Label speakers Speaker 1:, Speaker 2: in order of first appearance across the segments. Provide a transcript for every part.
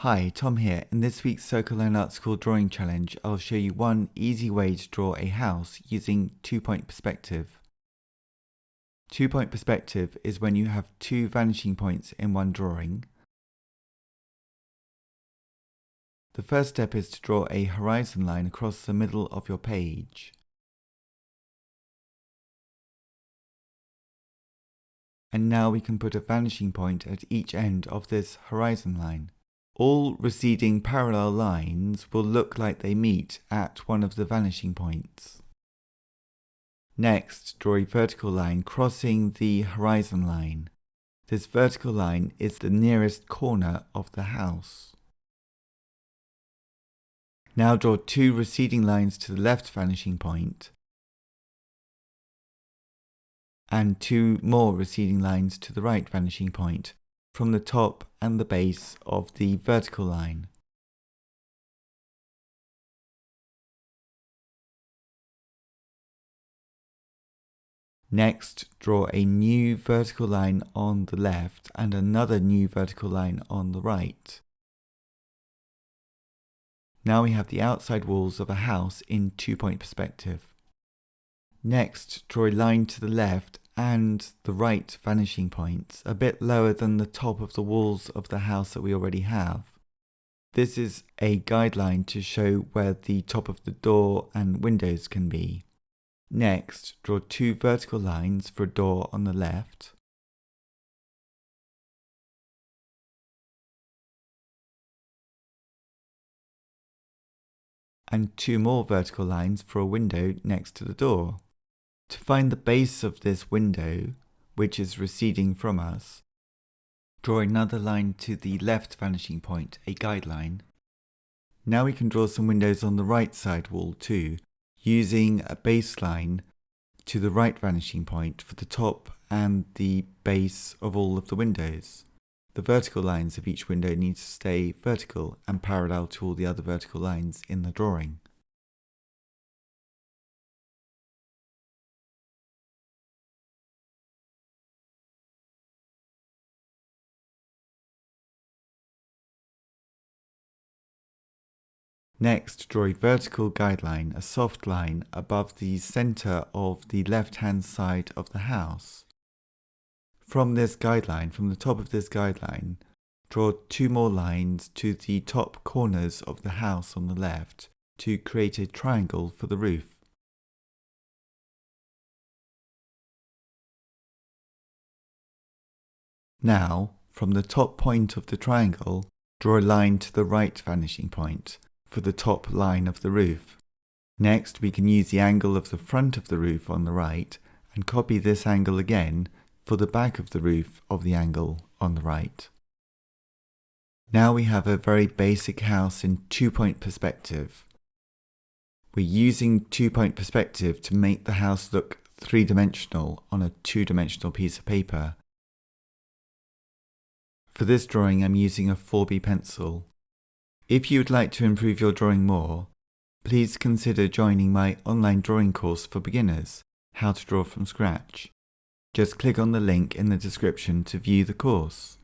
Speaker 1: Hi, Tom here. In this week's Circle Line Art School Drawing Challenge, I'll show you one easy way to draw a house using two-point perspective. Two-point perspective is when you have two vanishing points in one drawing. The first step is to draw a horizon line across the middle of your page. And now we can put a vanishing point at each end of this horizon line. All receding parallel lines will look like they meet at one of the vanishing points. Next, draw a vertical line crossing the horizon line. This vertical line is the nearest corner of the house. Now draw two receding lines to the left vanishing point and two more receding lines to the right vanishing point from the top and the base of the vertical line. Next, draw a new vertical line on the left and another new vertical line on the right. Now we have the outside walls of a house in two-point perspective. Next, draw a line to the left and the right vanishing points, a bit lower than the top of the walls of the house that we already have. This is a guideline to show where the top of the door and windows can be. Next, draw two vertical lines for a door on the left. And two more vertical lines for a window next to the door. To find the base of this window, which is receding from us, draw another line to the left vanishing point, a guideline. Now we can draw some windows on the right side wall too, using a baseline to the right vanishing point for the top and the base of all of the windows. The vertical lines of each window need to stay vertical and parallel to all the other vertical lines in the drawing. Next, draw a vertical guideline, a soft line, above the center of the left-hand side of the house. From this guideline, from the top of this guideline, draw two more lines to the top corners of the house on the left to create a triangle for the roof. Now, from the top point of the triangle, draw a line to the right vanishing point for the top line of the roof. Next, we can use the angle of the front of the roof on the right and copy this angle again for the back of the roof of the angle on the right. Now we have a very basic house in two-point perspective. We're using two-point perspective to make the house look three-dimensional on a two-dimensional piece of paper. For this drawing, I'm using a 4B pencil. If you would like to improve your drawing more, please consider joining my online drawing course for beginners, How to Draw from Scratch. Just click on the link in the description to view the course.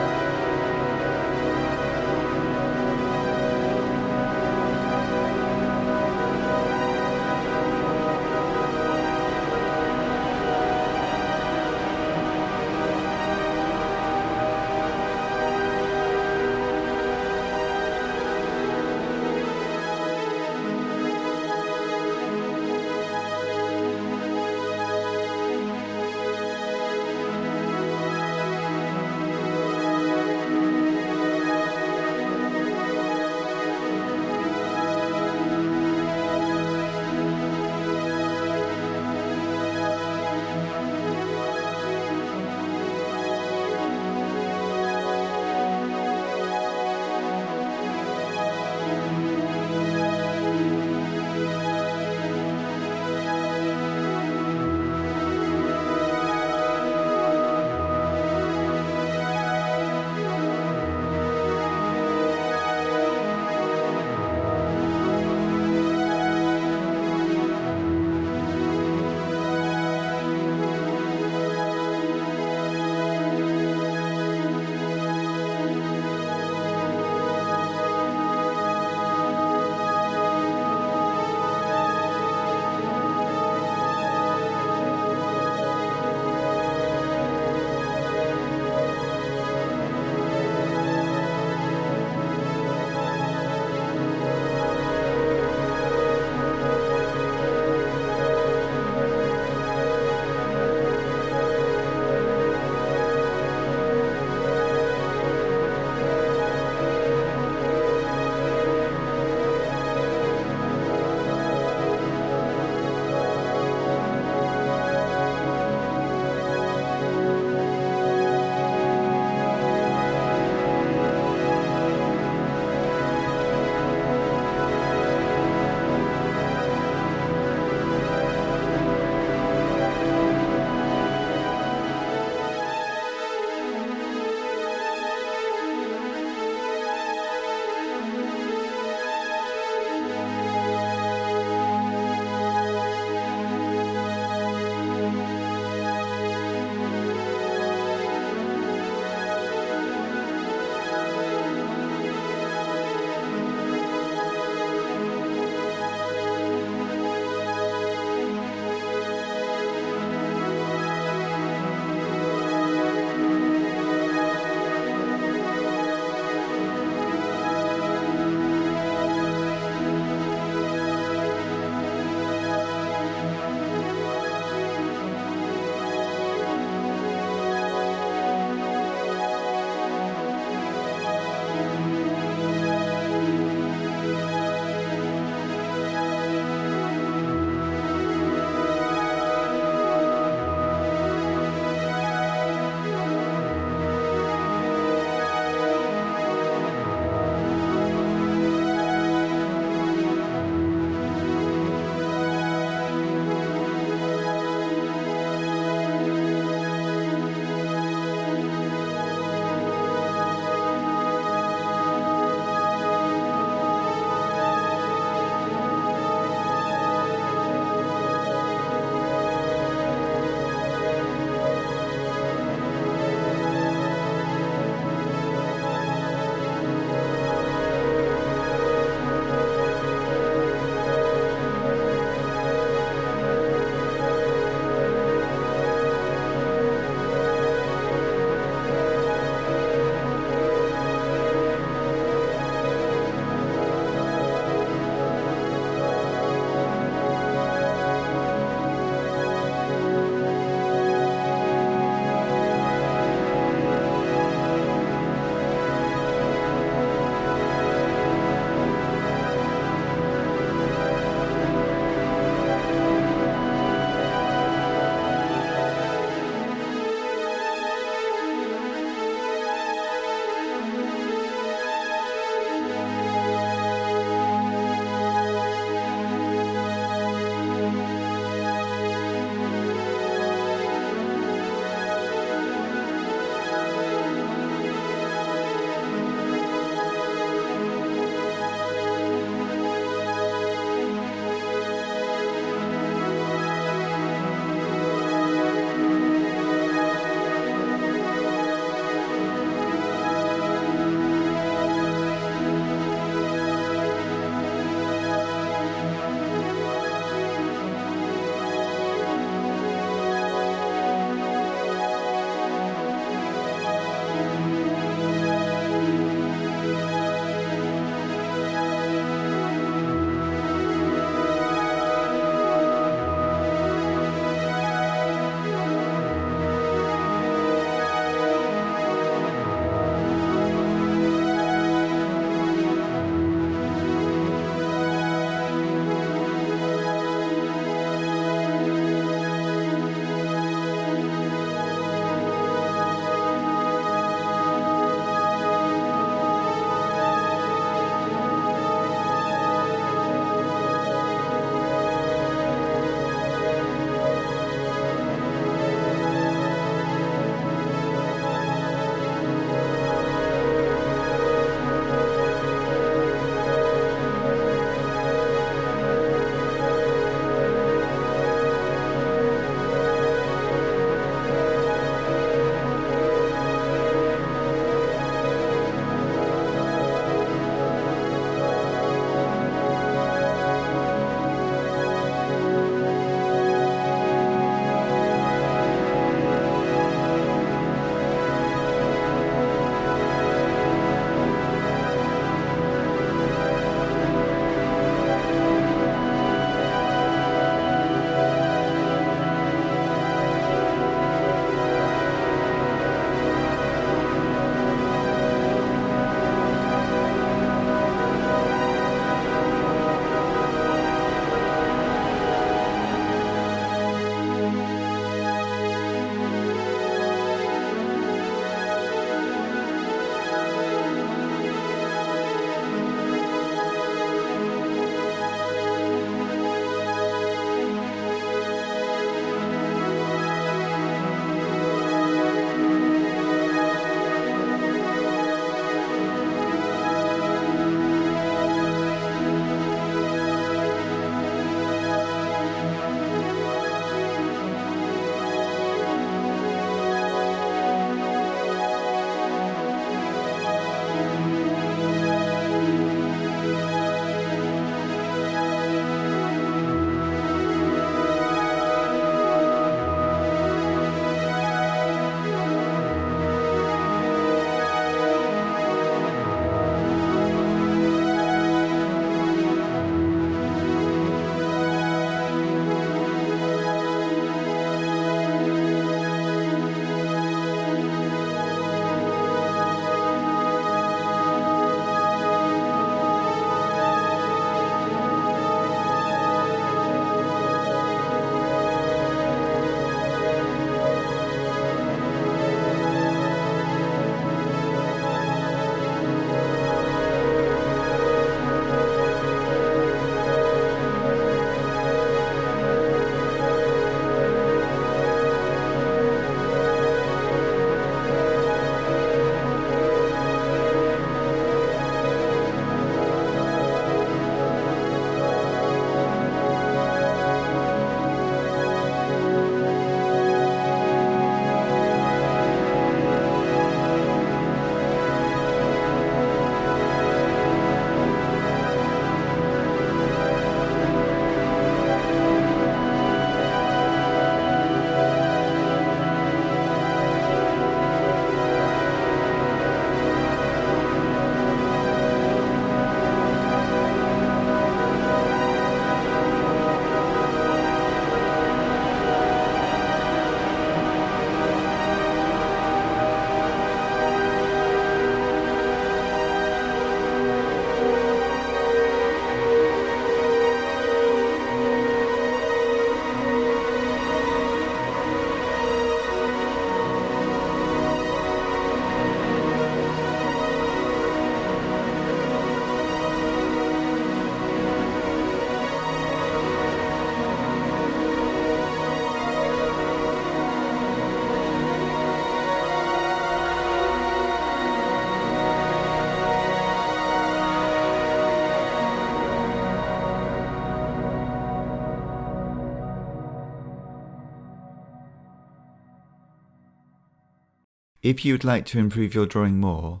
Speaker 1: If you would like to improve your drawing more,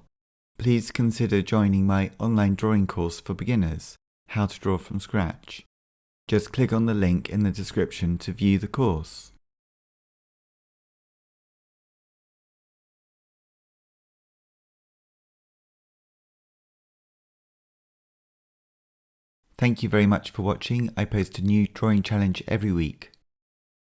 Speaker 1: please consider joining my online drawing course for beginners, How to Draw from Scratch. Just click on the link in the description to view the course. Thank you very much for watching. I post a new drawing challenge every week.